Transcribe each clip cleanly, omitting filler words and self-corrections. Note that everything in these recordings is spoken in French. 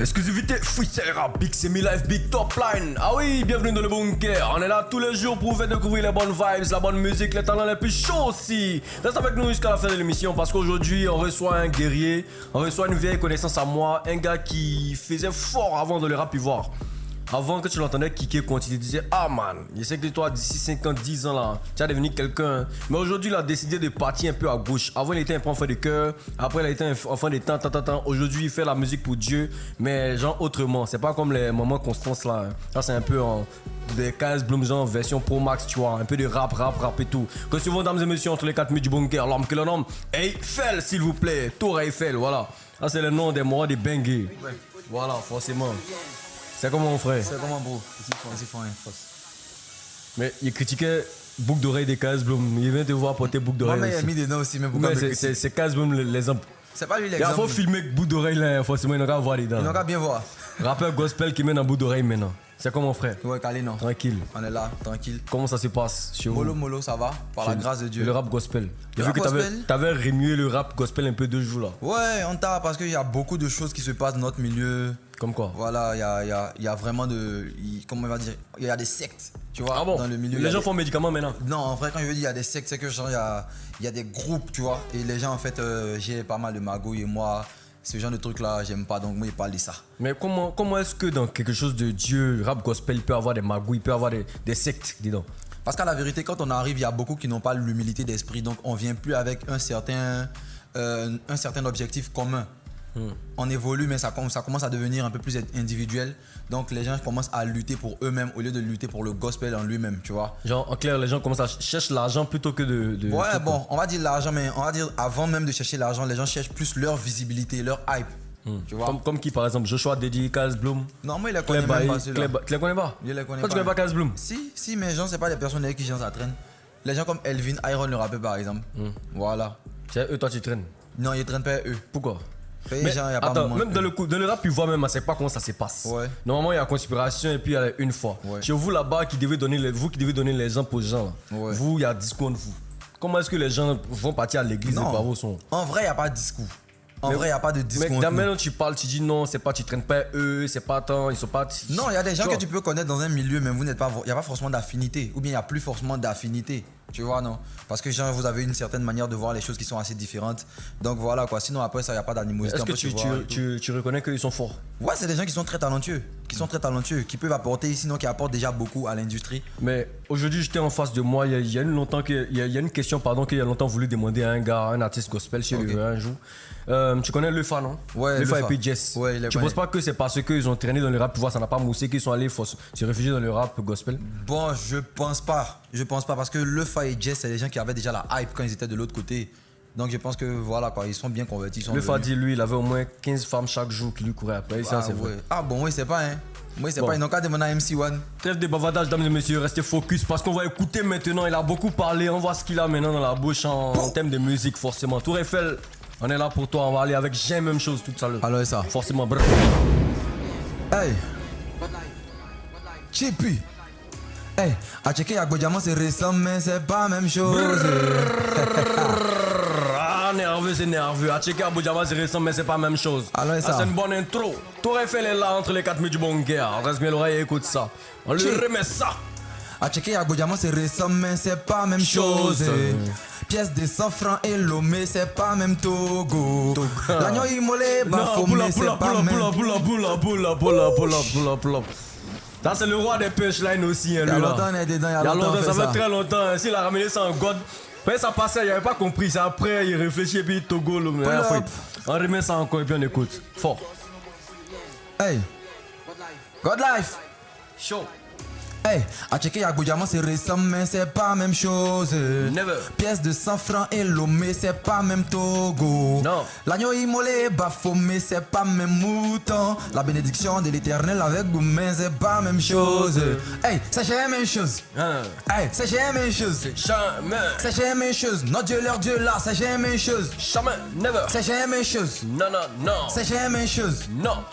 Exclusivité freestyle rap, Big Semi Life, Big Top Line. Ah oui, bienvenue dans le bunker. On est là tous les jours pour vous faire découvrir les bonnes vibes, la bonne musique, les talents les plus chauds aussi. Reste avec nous jusqu'à la fin de l'émission parce qu'aujourd'hui on reçoit un guerrier, on reçoit une vieille connaissance à moi, un gars qui faisait fort avant de le rap ivoire. Avant que tu l'entendais kicker quand il te disait ah man, je sais que toi d'ici 5 ans, 10 ans là, tu vas devenir quelqu'un. Mais aujourd'hui il a décidé de partir un peu à gauche. Avant il était un peu enfant de cœur, après il a été un enfant de temps. Aujourd'hui il fait la musique pour Dieu, mais genre autrement. C'est pas comme les moments Constance là. Ça c'est un peu en des 15 Bloom genre version Pro Max, tu vois. Un peu de rap et tout. Que souvent mesdames et messieurs entre les 4 murs du bunker, l'homme que l'on nomme Eiffel s'il vous plaît. Tour Eiffel, voilà. Ça c'est le nom des morts des bangers. Voilà, forcément. C'est comment mon frère? C'est comment bro? Vas-y, fais rien. Mais il critiquait boucle d'oreille des Kaz Bloom. Il vient te voir porter boucle d'oreille. Moi, mais il a mis des noms aussi, mais pourquoi me critique? C'est Kaz Bloom l'exemple. C'est pas lui Il l'exemple. faut filmer boucle d'oreille là, forcément il n'a qu'à voir dedans. Il n'a qu'à bien voir. Rappeur gospel qui mène en boucle d'oreille maintenant. C'est comment mon frère? Ouais, calé, non. Tranquille. On est là, tranquille. Comment ça se passe chez vous? Mollo, ça va, par la grâce de Dieu. Le rap gospel. J'ai Le vu rap que gospel? t'avais remué le rap gospel un peu 2 jours là. Ouais, on t'a parce qu'il y a beaucoup de choses qui se passent dans notre milieu. Comme quoi? Voilà, il y a vraiment comment on va dire, il y a des sectes, tu vois, Ah bon? dans le milieu. Les gens font médicaments maintenant? Non, en vrai, quand je veux dire il y a des sectes, c'est que genre il y a des groupes, tu vois. Et les gens, en fait, j'ai pas mal de magouilles et moi, ce genre de trucs là, j'aime pas, donc moi, ils parlent de ça. Mais comment est-ce que dans quelque chose de Dieu, rap gospel, il peut avoir des magouilles, il peut avoir des sectes dedans? Parce qu'à la vérité, quand on arrive, il y a beaucoup qui n'ont pas l'humilité d'esprit, donc on vient plus avec un certain objectif commun. On évolue, mais ça commence à devenir un peu plus individuel. Donc les gens commencent à lutter pour eux-mêmes au lieu de lutter pour le gospel en lui-même, tu vois. Genre, en clair, les gens commencent à chercher l'argent plutôt que de ouais, bon, on va dire l'argent, mais on va dire avant même de chercher l'argent, les gens cherchent plus leur visibilité, leur hype. Tu vois. Comme qui par exemple? Joshua Dedi, Kaz Bloom? Non, moi, il les connaît même pas ceux-là. Tu les connais pas? Je les connais Toi, pas. tu connais pas Kaz Bloom? Si, mais gens, c'est pas des personnes avec qui ça traîne. Les gens comme Elvin, Iron, le rappeur par exemple. Voilà. C'est eux, toi, tu traînes. Non, ils traînent pas eux. Pourquoi? Mais gens, y a pas attends, moment. même dans le rap, tu vois même, c'est pas comment ça se passe. Ouais. Normalement, il y a conspiration et puis il y a une fois. Ouais. Chez vous là-bas, qui devez donner l'exemple aux gens, Ouais. vous, il y a discours de vous. Comment est-ce que les gens vont partir à l'église et par vos sons? En vrai, il n'y a pas de discours. En vrai, il n'y a pas de discours. Mais maintenant, tu parles, tu dis non, c'est pas, tu traînes pas eux, c'est pas tant, ils sont pas. Non, il y a des gens que tu peux connaître dans un milieu, mais il n'y a pas forcément d'affinité. Ou bien il n'y a plus forcément d'affinité. Tu vois, non? Parce que genre, vous avez une certaine manière de voir les choses qui sont assez différentes. Donc voilà quoi. Sinon, après ça, il n'y a pas d'animosité. Est-ce que tu reconnais qu'ils sont forts? Ouais, c'est des gens qui sont très talentueux. Qui peuvent apporter, sinon qui apportent déjà beaucoup à l'industrie. Mais aujourd'hui, j'étais en face de moi. Il y a une question qu'il y a longtemps voulu demander à un artiste gospel chez lui un jour. Tu connais Lefa, non? Ouais, Lefa et puis Jess. Ouais, tu penses pas que c'est parce qu'ils ont traîné dans le rap, ça n'a pas moussé, qu'ils sont allés se réfugier dans le rap gospel? Bon, je pense pas parce que Lefa et Jess, c'est des gens qui avaient déjà la hype quand ils étaient de l'autre côté. Donc je pense que voilà quoi, ils sont bien convertis. Lefa dit lui, il avait au moins 15 femmes chaque jour qui lui couraient après. Ça, c'est vrai. Ah bon, oui, c'est pas, hein. Moi, c'est pas, ils n'ont qu'à demander à MC1. Trêve de bavardage, dames et messieurs, restez focus parce qu'on va écouter maintenant. Il a beaucoup parlé, on voit ce qu'il a maintenant dans la bouche en termes de musique, forcément. Tour Eiffel, on est là pour toi, on va aller avec J'aime même chose tout à l'heure. Alors, ça. Forcément, bref. Hey! Chippy! Hey! À checker Yagbo Diamant, c'est récent, mais c'est pas la même chose. Ah, nerveux, c'est nerveux. À checker Abou Diamant, c'est récent, mais c'est pas la même chose. Alors, ça. C'est une bonne intro. Tour Eiffel est là entre les 4 murs du bunker. Reste bien l'oreille et écoute ça. On lui remet ça. À checker Yagbo Diamant, c'est récent, mais c'est pas la même chose. Pièce de 100 francs et Lomé, c'est pas même Togo. L'agneau immolé, Bafomé, c'est pas même. Pull up. Ça, c'est le roi des punchlines aussi, hein, Il y a lui, là. longtemps, on est dedans, Il y a longtemps, ça fait très longtemps. S'il a ramené ça en God, après ça passait, il avait pas compris. C'est après, il réfléchit et puis Togo, le on remet ça encore et puis on écoute. Fort. Hey! God Life! Show. Hey, à checker Yagbo Diamant, c'est récent, mais c'est pas la même chose. Never. Pièce de 100 francs et Lomé, c'est pas même Togo. Non. L'agneau immolé, Bafomé, c'est pas même mouton. La bénédiction de l'éternel avec Goumé, c'est pas même chose. Hey, c'est jamais même chose. Hey, c'est jamais même chose. Jamais. C'est jamais même chose. Notre Dieu, leur Dieu là, c'est jamais même chose. Jamais. Never. C'est jamais même chose. Non. C'est jamais même chose. Non.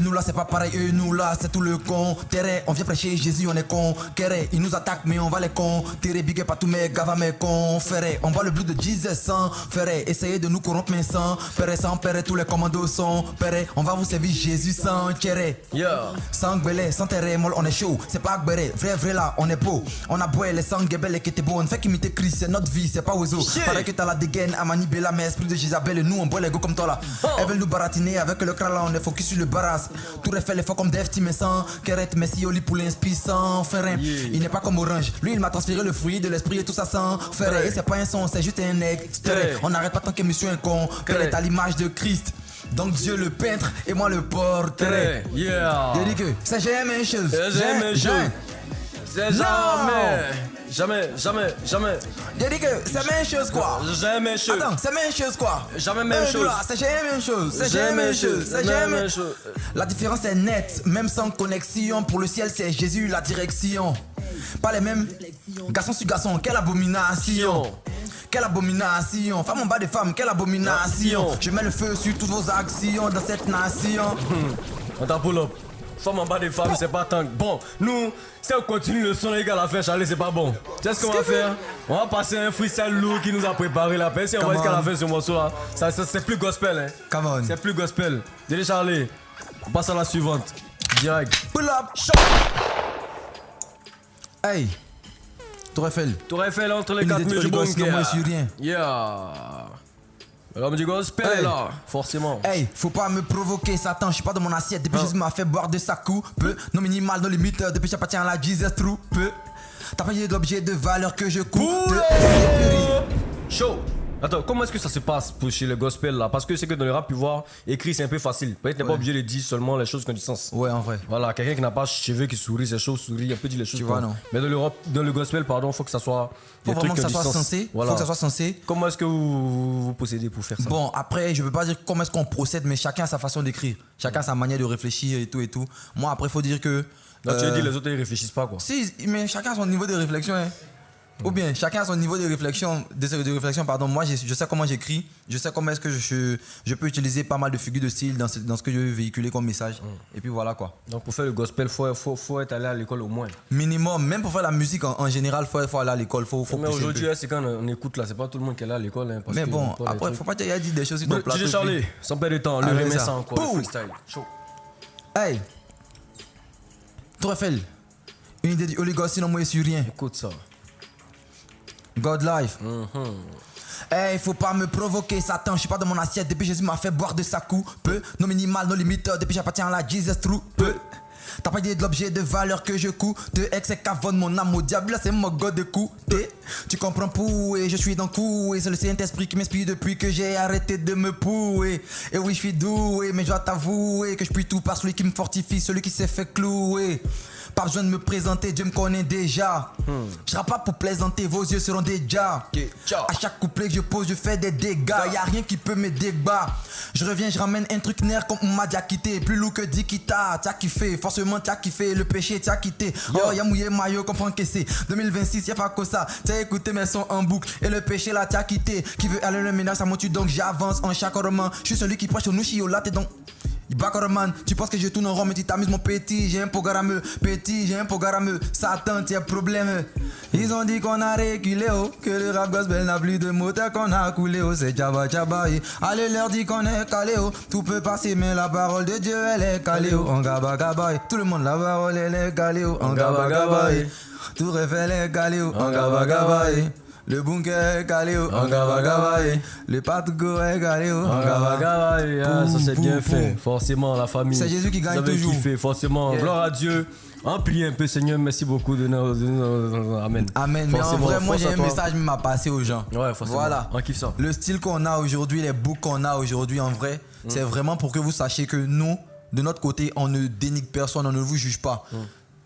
Nous là c'est pas pareil, nous là c'est tout le con. Terre, on vient prêcher Jésus, on est con. Kere, ils nous attaquent mais on va les con. Terre, big up à tous mes gava mes con. Ferré, on voit le bleu de Jesus sans. Ferré, essayez de nous corrompre mais sans. Père sans père, tous les commandos sont. Père, on va vous servir Jésus sans. Kere, Yeah. sans gbele, sans terre, molle, on est chaud. C'est pas gbere, vrai là, on est beau. On a boé les sangs gebel qui étaient beaux. On fait qu'imiter Christ, c'est notre vie, c'est pas oiseau. Pareil que t'as la dégaine à Manibela, mais esprit de Jézabel. Et nous on boit les go comme toi là. Elles veulent nous baratiner avec le crâne là, on est focus sur le barras. Tout refait les fois comme Def Team sans. Keret, Messi, Oli pour l'inspirant. Ferrin, il n'est pas comme Orange. Lui il m'a transféré le fruit de l'esprit et tout ça sans. Ferrin, et c'est pas un son, c'est juste un extrait. On n'arrête pas tant que monsieur un con. Keret à l'image de Christ. Donc Dieu le peintre et moi le portrait. Yeah. Je dis que c'est jamais une chose. C'est jamais une chose. C'est jamais. Je dis que c'est même chose quoi. Jamais chose. Attends, c'est même chose quoi. Jamais même chose. C'est jamais même chose. C'est jamais chose. C'est jamais chose. La différence est nette, même sans connexion. Pour le ciel, c'est Jésus la direction. Pas les mêmes. Garçon sur garçon, quelle abomination. Quelle abomination. Femme en bas de femme, quelle abomination. Je mets le feu sur toutes vos actions dans cette nation. On t'a pull up. Femme en bas des femmes, c'est pas tant. Bon, nous, si on continue le son, les gars, la flèche, allez, c'est pas bon. Tu sais ce qu'on va faire? On va passer un freestyle lourd qui nous a préparé la paix. Si on voit jusqu'à la fin de ce morceau-là, ça, c'est plus gospel, hein. Come on. C'est plus gospel. Désolé, Charlie. On passe à la suivante. Direct. Pull up. Hey. Tour Eiffel. Tour Eiffel entre les 4 murs du bon moi je suis rien. Yeah. L'homme du gospel est là, forcément. Hey, faut pas me provoquer, Satan, je suis pas dans mon assiette. Depuis Jésus m'a fait boire de sa coupe. Non minimal, non limite. Depuis j'appartiens à la Jesus troupe. T'as pas idée de l'objet de valeur que je coupe. Chaud. Attends, comment est-ce que ça se passe pour chez le gospel là? Parce que c'est que dans le rap, voir écrit c'est un peu facile. Peut-être n'est pas obligé de dire seulement les choses qui ont du sens. Ouais, en vrai. Voilà, quelqu'un qui n'a pas cheveux qui sourit, ses choses sourient, il peut dire les choses. Tu vois, non. Mais dans le gospel, pardon, faut que ça soit Faut des vraiment trucs que qui ça ont du soit sens. censé. Voilà. Faut que ça soit censé. Comment est-ce que vous procédez pour faire ça? Bon, après, je veux pas dire comment est-ce qu'on procède, mais chacun a sa façon d'écrire. Chacun a sa manière de réfléchir et tout et tout. Moi, après, faut dire que. Là, tu as dit les autres ils réfléchissent pas quoi. Si, mais chacun a son niveau de réflexion. Hein. Ou bien, chacun a son niveau de réflexion. Pardon. Moi, je sais comment j'écris. Je sais comment est-ce que je peux utiliser pas mal de figures de style dans ce que je veux véhiculer comme message. Et puis voilà quoi. Donc pour faire le gospel, faut être allé à l'école au moins. Minimum. Même pour faire la musique en général, faut aller à l'école. Faut Mais pousser aujourd'hui, c'est quand on écoute là, c'est pas tout le monde qui est là à l'école. Hein, mais bon, après, faut pas dire qu'il y a dit des choses sur ton plateau. DJ Charlie, sans perdre de temps, le remet ça encore. Le freestyle. Chaud. Hey! Tour Eiffel. Une idée du Holy Ghost, sinon moi je suis rien. Écoute ça. God life. Hey, faut pas me provoquer, Satan, je suis pas dans mon assiette. Depuis Jésus m'a fait boire de sa coupe. Non minimal, non limite. Depuis j'appartiens à la Jesus troupe. T'as pas idée de l'objet de valeur que je coûte. Ex et cavonne mon âme au diable, là c'est mon god de coup. Tu comprends pour et je suis dans le coup. Et c'est le Saint-Esprit qui m'inspire depuis que j'ai arrêté de me pouer. Et oui, je suis doué, mais je dois t'avouer que je puis tout par celui qui me fortifie, celui qui s'est fait clouer. Pas besoin de me présenter, Dieu me connaît déjà. Je rappe pas pour plaisanter, vos yeux seront déjà. À chaque couplet que je pose, je fais des dégâts. Y'a rien qui peut me débattre. Je reviens, je ramène un truc nerf comme on m'a déjà quitté. Plus lourd que Dikita, t'as kiffé. Forcément, t'as kiffé. Le péché, t'as quitté. Oh, y'a mouillé maillot comme Franck Kessé. 2026, y'a pas que ça. T'as écouté mes sons en boucle. Et le péché là, t'as quitté. Qui veut aller le ménage, ça monte donc j'avance en chaque roman. Je suis celui qui prêche au Nushi, là, t'es donc. Bakaraman, tu penses que je tourne en rond mais tu t'amuses mon petit, j'ai un programme, petit, j'ai un programme, Satan, t'es problème. Ils ont dit qu'on a reculé, oh, que le rap gospel n'a plus de moteur qu'on a coulé, oh, c'est Jabba Jabba, allez leur dit qu'on est calé, oh, tout peut passer mais la parole de Dieu elle est calée, oh, en gaba gaba, tout le monde la parole elle est calée, oh, en gaba gaba, tout refait les calé, oh, en gaba gaba. Le bunker est calé au Angaba Gaba, le patouko est calé au Angaba Gaba. Ça c'est bien fait, forcément la famille. C'est Jésus qui gagne toujours. Vous avez kiffé, forcément. Yeah. Gloire à Dieu. En priez un peu Seigneur, merci beaucoup de nous. Amen. Amen. Mais en vrai, moi j'ai un message même à passer aux gens. Ouais, forcément. Voilà. On kiffe ça. Le style qu'on a aujourd'hui, les books qu'on a aujourd'hui, en vrai, c'est vraiment pour que vous sachiez que nous, de notre côté, on ne dénigre personne, on ne vous juge pas.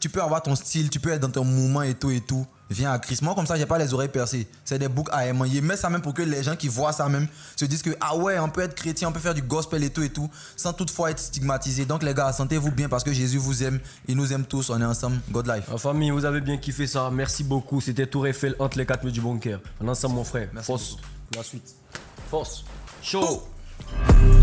Tu peux avoir ton style, tu peux être dans ton mouvement et tout. Viens à Christ. Moi, comme ça, j'ai pas les oreilles percées. C'est des boucs à aimer. Mais ça même pour que les gens qui voient ça même se disent que, ah ouais, on peut être chrétien, on peut faire du gospel et tout, sans toutefois être stigmatisé. Donc, les gars, sentez-vous bien parce que Jésus vous aime. Il nous aime tous. On est ensemble. God life. En famille, vous avez bien kiffé ça. Merci beaucoup. C'était Tour Eiffel entre les 4 murs du bunker. On est ensemble, mon frère. Merci Force. beaucoup. La suite. Force. Chaud. Oh.